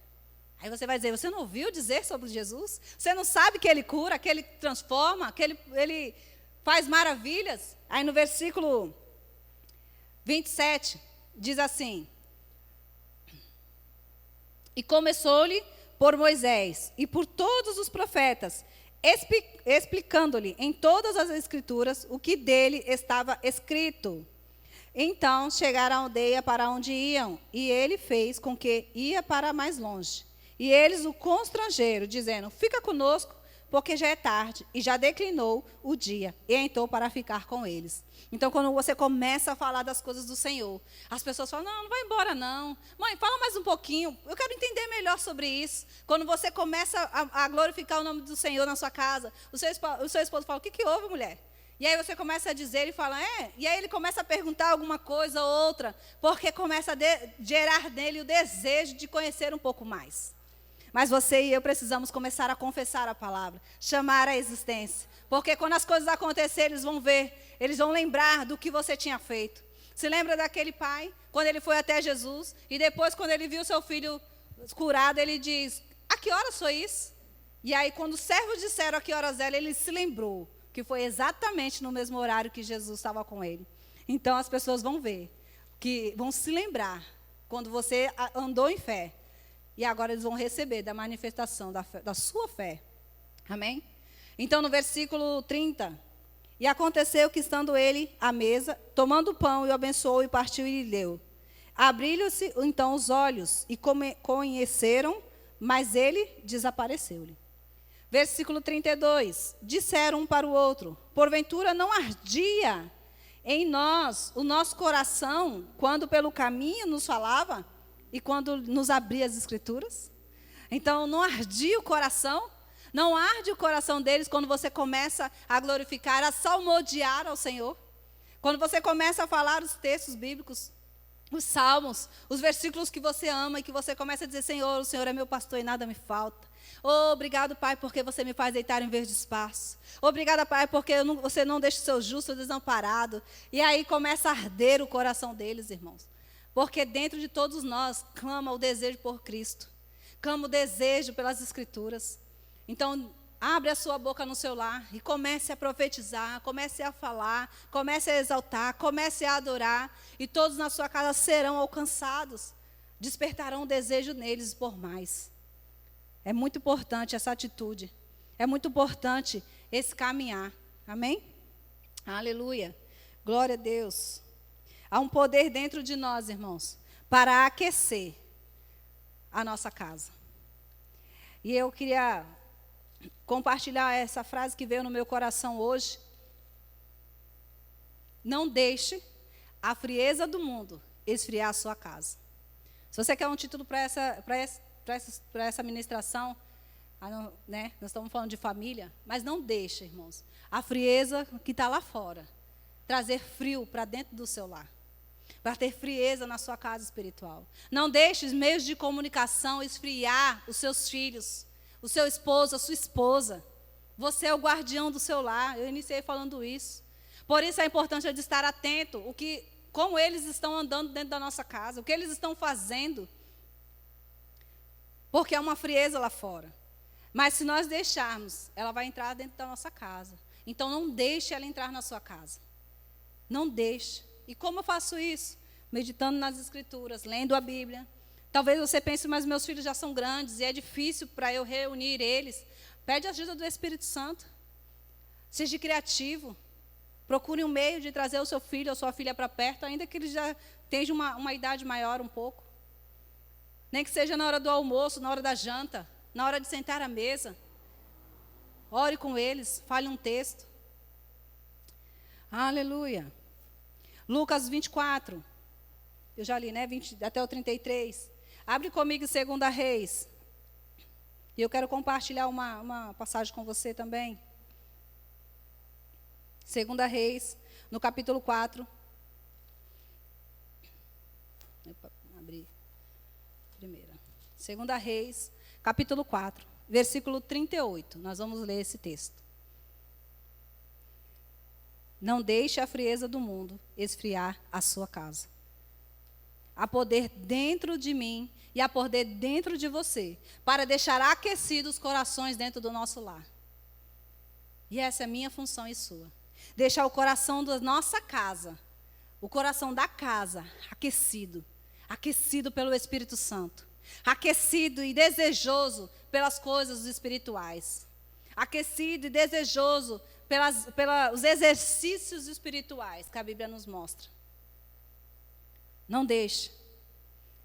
Aí você vai dizer, você não ouviu dizer sobre Jesus? Você não sabe que ele cura, que ele transforma, que ele faz maravilhas? Aí no versículo 27, diz assim, e começou-lhe por Moisés e por todos os profetas, explicando-lhe em todas as escrituras o que dele estava escrito. Então chegaram à aldeia para onde iam, e ele fez com que ia para mais longe. E eles o constrangeram, dizendo, fica conosco, porque já é tarde e já declinou o dia, e entrou para ficar com eles. Então, quando você começa a falar das coisas do Senhor, as pessoas falam, não, não vai embora não. Mãe, fala mais um pouquinho, eu quero entender melhor sobre isso. Quando você começa a glorificar o nome do Senhor na sua casa, o seu esposo fala, o que houve, mulher? E aí você começa a dizer, ele fala, e aí ele começa a perguntar alguma coisa ou outra, porque começa a gerar nele o desejo de conhecer um pouco mais. Mas você e eu precisamos começar a confessar a palavra, chamar a existência. Porque quando as coisas acontecerem, eles vão ver, eles vão lembrar do que você tinha feito. Se lembra daquele pai, quando ele foi até Jesus, e depois quando ele viu seu filho curado, ele diz, a que horas foi isso? E aí quando os servos disseram a que horas era, ele se lembrou que foi exatamente no mesmo horário que Jesus estava com ele. Então as pessoas vão ver, que vão se lembrar, quando você andou em fé, e agora eles vão receber da manifestação da sua fé. Amém? Então, no versículo 30, e aconteceu que, estando ele à mesa, tomando o pão, e o abençoou, e partiu e lhe deu. Abriram-se, então, os olhos, e conheceram, mas ele desapareceu-lhe. Versículo 32, disseram um para o outro, porventura não ardia em nós o nosso coração, quando pelo caminho nos falava, e quando nos abria as Escrituras? Então, não ardia o coração? Não arde o coração deles quando você começa a glorificar, a salmodiar ao Senhor? Quando você começa a falar os textos bíblicos, os salmos, os versículos que você ama e que você começa a dizer, Senhor, o Senhor é meu pastor e nada me falta. Oh, obrigado, Pai, porque você me faz deitar em verde espaço. Obrigada, Pai, porque você não deixa o seu justo desamparado. E aí começa a arder o coração deles, irmãos. Porque dentro de todos nós clama o desejo por Cristo. Clama o desejo pelas Escrituras. Então, abre a sua boca no seu lar e comece a profetizar, comece a falar, comece a exaltar, comece a adorar. E todos na sua casa serão alcançados. Despertarão o desejo neles por mais. É muito importante essa atitude. É muito importante esse caminhar. Amém? Aleluia. Glória a Deus. Há um poder dentro de nós, irmãos, para aquecer a nossa casa. E eu queria compartilhar essa frase que veio no meu coração hoje. Não deixe a frieza do mundo esfriar a sua casa. Se você quer um título para essa ministração, né, nós estamos falando de família, mas não deixe, irmãos, a frieza que está lá fora trazer frio para dentro do seu lar. Para ter frieza na sua casa espiritual. Não deixe os meios de comunicação esfriar os seus filhos, o seu esposo, a sua esposa. Você é o guardião do seu lar. Eu iniciei falando isso. Por isso a importância de estar atento, como eles estão andando dentro da nossa casa, o que eles estão fazendo. Porque há uma frieza lá fora. Mas se nós deixarmos, ela vai entrar dentro da nossa casa. Então não deixe ela entrar na sua casa. Não deixe. E como eu faço isso? Meditando nas Escrituras, lendo a Bíblia. Talvez você pense, mas meus filhos já são grandes e é difícil para eu reunir eles. Pede a ajuda do Espírito Santo. Seja criativo. Procure um meio de trazer o seu filho ou sua filha para perto, ainda que eles já tenham uma idade maior um pouco. Nem que seja na hora do almoço, na hora da janta, na hora de sentar à mesa. Ore com eles, fale um texto. Aleluia. Lucas 24, eu já li, né? 20, até o 33. Abre comigo 2 Reis. E eu quero compartilhar uma passagem com você também. 2 Reis, no capítulo 4. Opa, abri. Primeira. 2 Reis, capítulo 4, versículo 38. Nós vamos ler esse texto. Não deixe a frieza do mundo esfriar a sua casa. Há poder dentro de mim e há poder dentro de você para deixar aquecidos os corações dentro do nosso lar. E essa é a minha função e sua. Deixar o coração da nossa casa, o coração da casa, aquecido. Aquecido pelo Espírito Santo. Aquecido e desejoso pelas coisas espirituais. Aquecido e desejoso pelos exercícios espirituais que a Bíblia nos mostra. Não deixe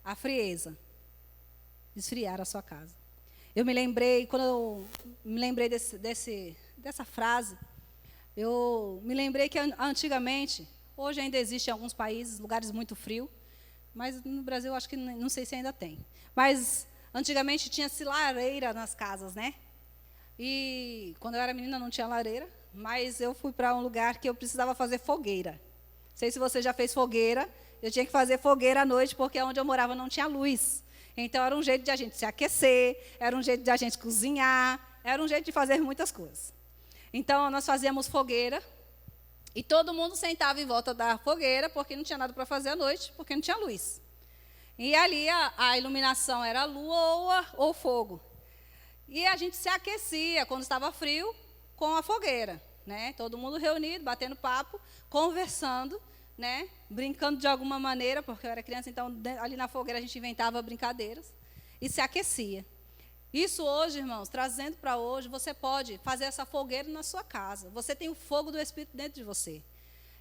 a frieza esfriar a sua casa. Eu me lembrei, quando eu me lembrei dessa frase, eu me lembrei que antigamente, hoje ainda existe em alguns países, lugares muito frios, mas no Brasil acho que não sei se ainda tem. Mas antigamente tinha-se lareira nas casas, né? E quando eu era menina não tinha lareira, mas eu fui para um lugar que eu precisava fazer fogueira. Não sei se você já fez fogueira, eu tinha que fazer fogueira à noite, porque onde eu morava não tinha luz. Então era um jeito de a gente se aquecer, era um jeito de a gente cozinhar, era um jeito de fazer muitas coisas. Então nós fazíamos fogueira, e todo mundo sentava em volta da fogueira, porque não tinha nada para fazer à noite, porque não tinha luz. E ali a iluminação era a lua ou fogo. E a gente se aquecia, quando estava frio, com a fogueira. Né? Todo mundo reunido, batendo papo, conversando, né? Brincando de alguma maneira, porque eu era criança, então ali na fogueira a gente inventava brincadeiras e se aquecia. Isso hoje, irmãos, trazendo para hoje, você pode fazer essa fogueira na sua casa. Você tem o fogo do Espírito dentro de você.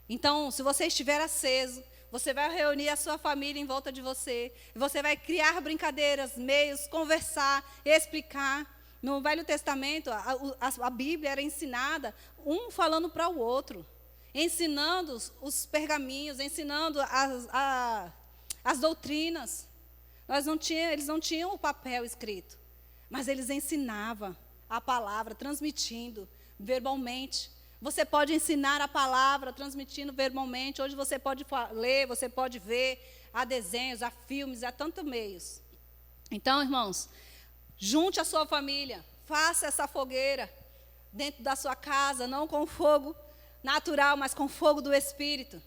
Então, se você estiver aceso, você vai reunir a sua família em volta de você. E você vai criar brincadeiras, meios, conversar, explicar. No Velho Testamento, a Bíblia era ensinada, um falando para o outro. Ensinando os pergaminhos, ensinando as doutrinas. Eles não tinham o papel escrito. Mas eles ensinavam a palavra, transmitindo verbalmente. Você pode ensinar a palavra, transmitindo verbalmente. Hoje você pode ler, você pode ver, há desenhos, há filmes, há tantos meios. Então, irmãos, junte a sua família, faça essa fogueira dentro da sua casa, não com fogo natural, mas com fogo do Espírito.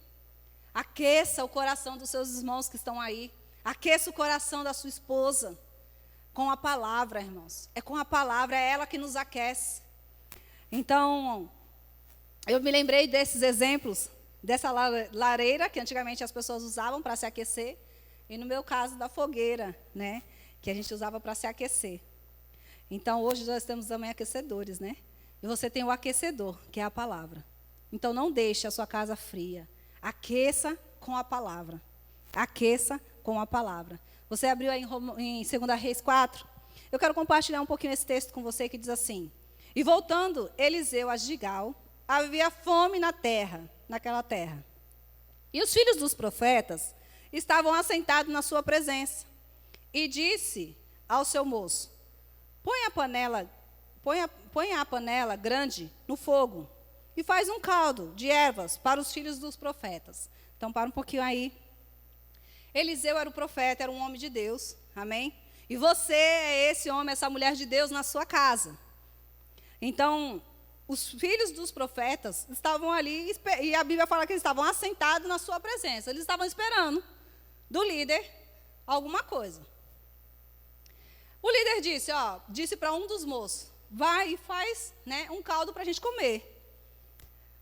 Aqueça o coração dos seus irmãos que estão aí. Aqueça o coração da sua esposa. Com a palavra, irmãos. É com a palavra, é ela que nos aquece. Então, eu me lembrei desses exemplos, dessa lareira que antigamente as pessoas usavam para se aquecer, e no meu caso da fogueira, né, que a gente usava para se aquecer. Então, hoje nós temos também aquecedores, né? E você tem o aquecedor, que é a palavra. Então, não deixe a sua casa fria. Aqueça com a palavra. Aqueça com a palavra. Você abriu aí em 2 Reis 4. Eu quero compartilhar um pouquinho esse texto com você que diz assim. E voltando Eliseu a Gigal, havia fome naquela terra. E os filhos dos profetas estavam assentados na sua presença. E disse ao seu moço, põe a panela grande no fogo e faz um caldo de ervas para os filhos dos profetas. Então, para um pouquinho aí. Eliseu era o profeta, era um homem de Deus, amém? E você é esse homem, essa mulher de Deus na sua casa. Então, os filhos dos profetas estavam ali, e a Bíblia fala que eles estavam assentados na sua presença. Eles estavam esperando do líder alguma coisa. O líder disse para um dos moços, vai e faz, né, um caldo para a gente comer.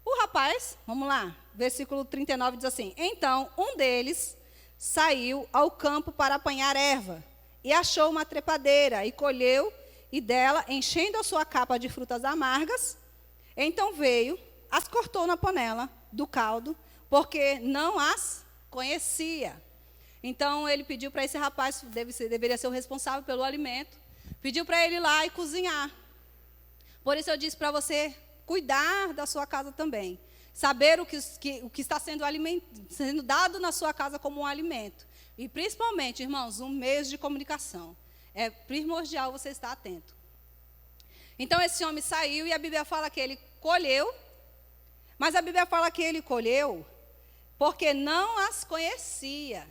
O rapaz, vamos lá, versículo 39 diz assim, então um deles saiu ao campo para apanhar erva, e achou uma trepadeira, e colheu, e dela, enchendo a sua capa de frutas amargas, então veio, as cortou na panela do caldo, porque não as conhecia. Então ele pediu para esse rapaz, deveria ser o responsável pelo alimento, pediu para ele ir lá e cozinhar. Por isso eu disse para você cuidar da sua casa também. Saber o que está sendo dado na sua casa como um alimento. E principalmente, irmãos, um meio de comunicação. É primordial você estar atento. Então esse homem saiu e a Bíblia fala que ele colheu. Mas a Bíblia fala que ele colheu porque não as conhecia.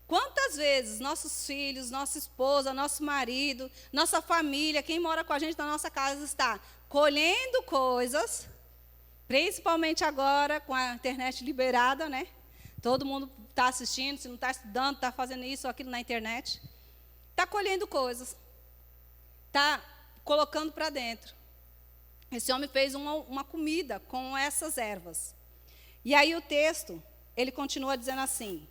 Quantas vezes nossos filhos, nossa esposa, nosso marido, nossa família, quem mora com a gente na nossa casa está colhendo coisas, principalmente agora com a internet liberada, né? Todo mundo está assistindo, se não está estudando, está fazendo isso ou aquilo na internet. Está colhendo coisas. Está colocando para dentro. Esse homem fez uma comida com essas ervas. E aí o texto, ele continua dizendo assim,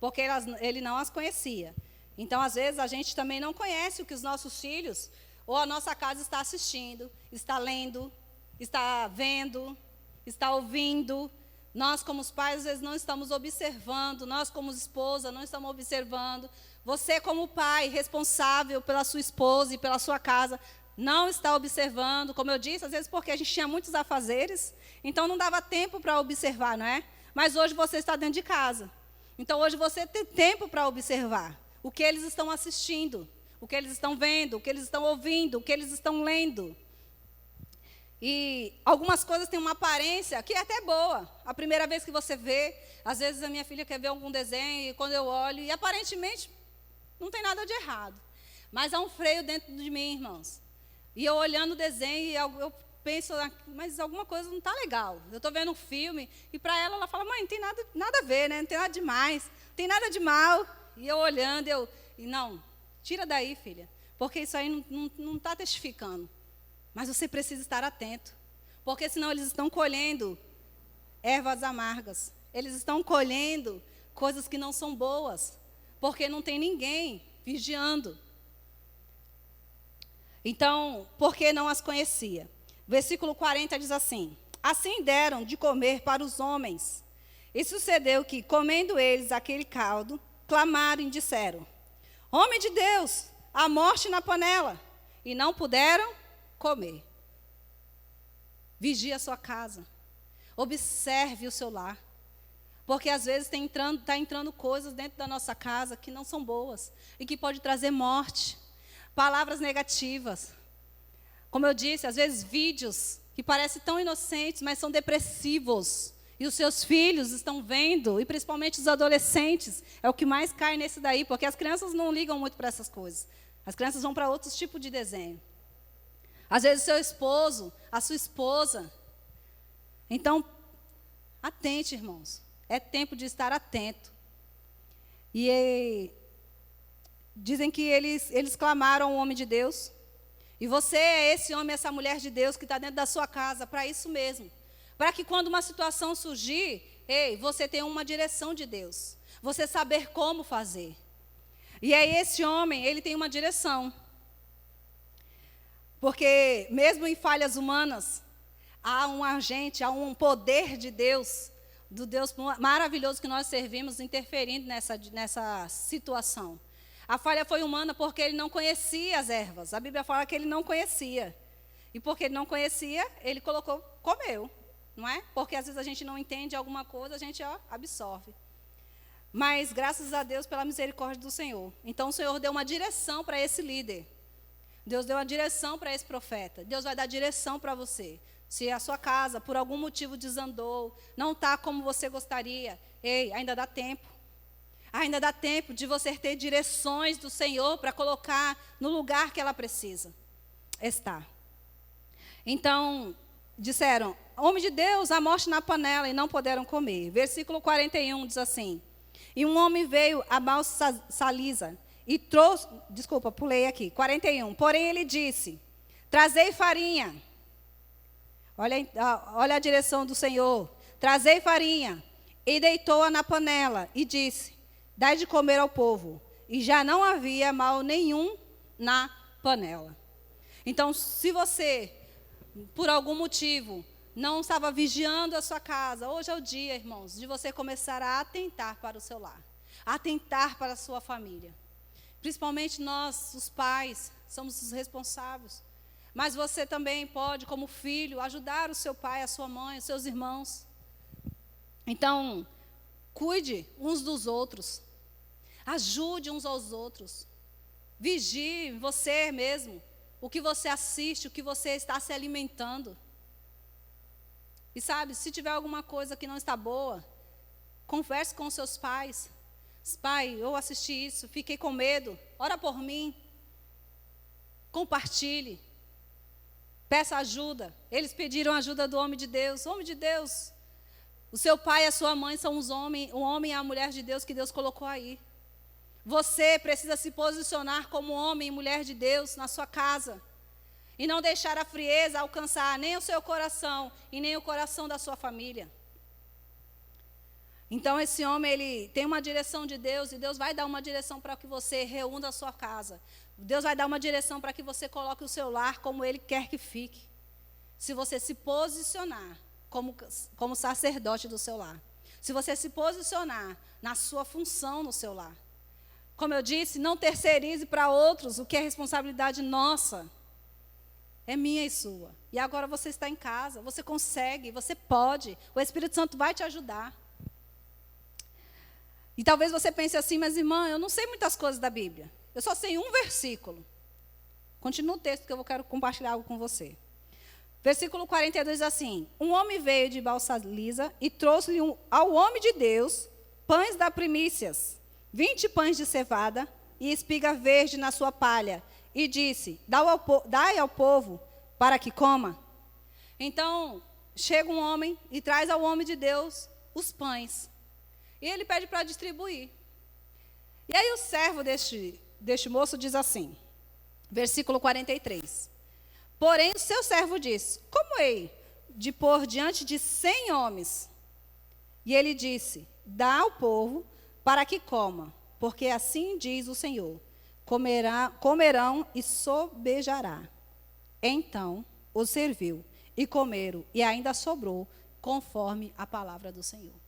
porque ele não as conhecia. Então, às vezes, a gente também não conhece o que os nossos filhos ou a nossa casa está assistindo, está lendo, está vendo, está ouvindo. Nós, como os pais, às vezes não estamos observando, nós, como esposa, não estamos observando Você, como pai, responsável pela sua esposa e pela sua casa, não está observando, como eu disse, às vezes porque a gente tinha muitos afazeres, então não dava tempo para observar, não é? Mas hoje você está dentro de casa. Então hoje você tem tempo para observar o que eles estão assistindo, o que eles estão vendo, o que eles estão ouvindo, o que eles estão lendo. E algumas coisas têm uma aparência que é até boa. A primeira vez que você vê, às vezes a minha filha quer ver algum desenho, e quando eu olho, e aparentemente não tem nada de errado. Mas há um freio dentro de mim, irmãos. E eu olhando o desenho, e eu penso, mas alguma coisa não está legal. Eu estou vendo um filme, e para ela fala, mãe, não tem nada a ver, né? Não tem nada demais, não tem nada de mal. E eu olhando, não, tira daí, filha, porque isso aí não está testificando. Mas você precisa estar atento, porque senão eles estão colhendo ervas amargas. Eles estão colhendo coisas que não são boas, porque não tem ninguém vigiando. Então, porque não as conhecia? Versículo 40 diz assim: assim deram de comer para os homens. E sucedeu que, comendo eles aquele caldo, clamaram e disseram: homem de Deus, a morte na panela. E não puderam comer. Vigie a sua casa. Observe o seu lar. Porque às vezes está entrando coisas dentro da nossa casa que não são boas e que pode trazer morte, palavras negativas. Como eu disse, às vezes vídeos que parecem tão inocentes, mas são depressivos. E os seus filhos estão vendo, e principalmente os adolescentes, é o que mais cai nesse daí, porque as crianças não ligam muito para essas coisas. As crianças vão para outros tipos de desenho. Às vezes o seu esposo, a sua esposa. Então, atente, irmãos. É tempo de estar atento. E dizem que eles clamaram ao homem de Deus. E você é esse homem, essa mulher de Deus que está dentro da sua casa, para isso mesmo. Para que quando uma situação surgir, você tenha uma direção de Deus. Você saber como fazer. E aí esse homem, ele tem uma direção. Porque mesmo em falhas humanas, há um agente, há um poder de Deus, do Deus maravilhoso que nós servimos, interferindo nessa situação. A falha foi humana porque ele não conhecia as ervas. A Bíblia fala que ele não conhecia. E porque ele não conhecia, ele comeu, não é? Porque às vezes a gente não entende alguma coisa, a gente absorve. Mas graças a Deus pela misericórdia do Senhor. Então o Senhor deu uma direção para esse líder. Deus deu uma direção para esse profeta. Deus vai dar direção para você. Se a sua casa, por algum motivo, desandou, não está como você gostaria, ainda dá tempo. Ainda dá tempo de você ter direções do Senhor para colocar no lugar que ela precisa estar. Então, disseram, homem de Deus, a morte na panela, e não puderam comer. Versículo 41 diz assim: e um homem veio a Salisa, e trouxe, pulei aqui, 41. Porém ele disse, trazei farinha. Olha a direção do Senhor. Trazei farinha. E deitou-a na panela e disse, dai de comer ao povo. E já não havia mal nenhum na panela. Então, se você, por algum motivo, não estava vigiando a sua casa, hoje é o dia, irmãos, de você começar a atentar para o seu lar. Atentar para a sua família. Principalmente nós, os pais, somos os responsáveis. Mas você também pode, como filho, ajudar o seu pai, a sua mãe, os seus irmãos. Então, cuide uns dos outros. Ajude uns aos outros. Vigie você mesmo. O que você assiste, o que você está se alimentando. E sabe, se tiver alguma coisa que não está boa, converse com os seus pais. Pai, eu assisti isso, fiquei com medo, ora por mim. Compartilhe. Peça ajuda. Eles pediram ajuda do homem de Deus. Homem de Deus, o seu pai e a sua mãe são os homens, o homem e a mulher de Deus que Deus colocou aí. Você precisa se posicionar como homem e mulher de Deus na sua casa. E não deixar a frieza alcançar nem o seu coração e nem o coração da sua família. Então esse homem, ele tem uma direção de Deus, e Deus vai dar uma direção para que você reúna a sua casa. Deus vai dar uma direção para que você coloque o seu lar como Ele quer que fique. Se você se posicionar como sacerdote do seu lar. Se você se posicionar na sua função no seu lar. Como eu disse, não terceirize para outros o que é responsabilidade nossa. É minha e sua. E agora você está em casa, você consegue, você pode. O Espírito Santo vai te ajudar. E talvez você pense assim, mas irmã, eu não sei muitas coisas da Bíblia. Eu só sei um versículo. Continua o texto que eu quero compartilhar algo com você. Versículo 42 diz assim: um homem veio de Balsalisa e trouxe-lhe ao homem de Deus pães da primícias, 20 pães de cevada e espiga verde na sua palha, e disse: dai ao povo para que coma. Então, chega um homem e traz ao homem de Deus os pães. E ele pede para distribuir. E aí o servo deste moço diz assim, versículo 43. Porém, o seu servo disse: como hei de pôr diante de 100 homens? E ele disse: dá ao povo para que coma, porque assim diz o Senhor: comerão e sobejará. Então os serviu e comeram, e ainda sobrou, conforme a palavra do Senhor.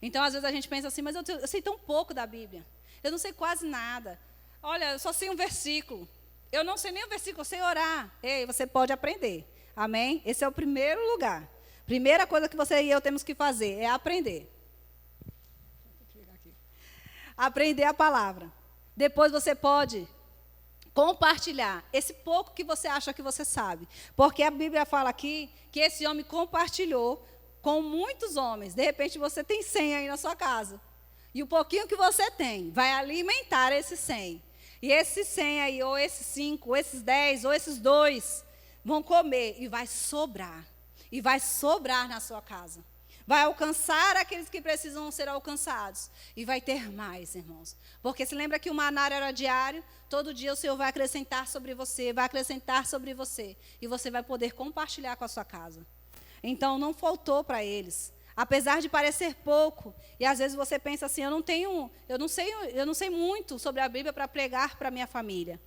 Então, às vezes a gente pensa assim, mas eu sei tão pouco da Bíblia, eu não sei quase nada. Olha, eu só sei um versículo. Eu não sei nem o versículo, eu sei orar. Ei, você pode aprender. Amém? Esse é o primeiro lugar. Primeira coisa que você e eu temos que fazer é aprender. Aprender a palavra. Depois você pode compartilhar esse pouco que você acha que você sabe. Porque a Bíblia fala aqui que esse homem compartilhou com muitos homens. De repente você tem 100 aí na sua casa. E o pouquinho que você tem vai alimentar esses 100. E esses 100 aí, ou esses 5, ou esses 10, ou esses 2, vão comer e vai sobrar. E vai sobrar na sua casa. Vai alcançar aqueles que precisam ser alcançados. E vai ter mais, irmãos. Porque se lembra que o maná era diário? Todo dia o Senhor vai acrescentar sobre você, vai acrescentar sobre você. E você vai poder compartilhar com a sua casa. Então, não faltou para eles. Apesar de parecer pouco, e às vezes você pensa assim, eu não sei muito sobre a Bíblia para pregar para a minha família.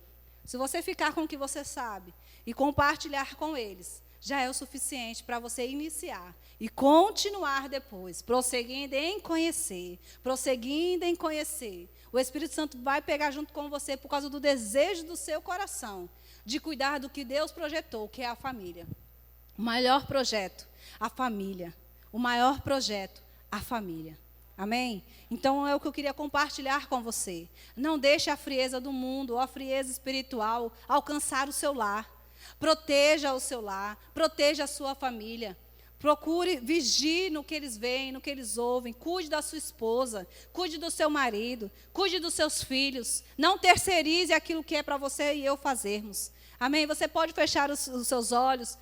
Se você ficar com o que você sabe e compartilhar com eles, já é o suficiente para você iniciar e continuar depois, prosseguindo em conhecer. O Espírito Santo vai pegar junto com você por causa do desejo do seu coração, de cuidar do que Deus projetou, que é a família. O maior projeto, a família. O maior projeto, a família. Amém? Então é o que eu queria compartilhar com você. Não deixe a frieza do mundo ou a frieza espiritual alcançar o seu lar. Proteja o seu lar, proteja a sua família. Procure, vigie no que eles veem, no que eles ouvem. Cuide da sua esposa, cuide do seu marido, cuide dos seus filhos. Não terceirize aquilo que é para você e eu fazermos. Amém? Você pode fechar os seus olhos.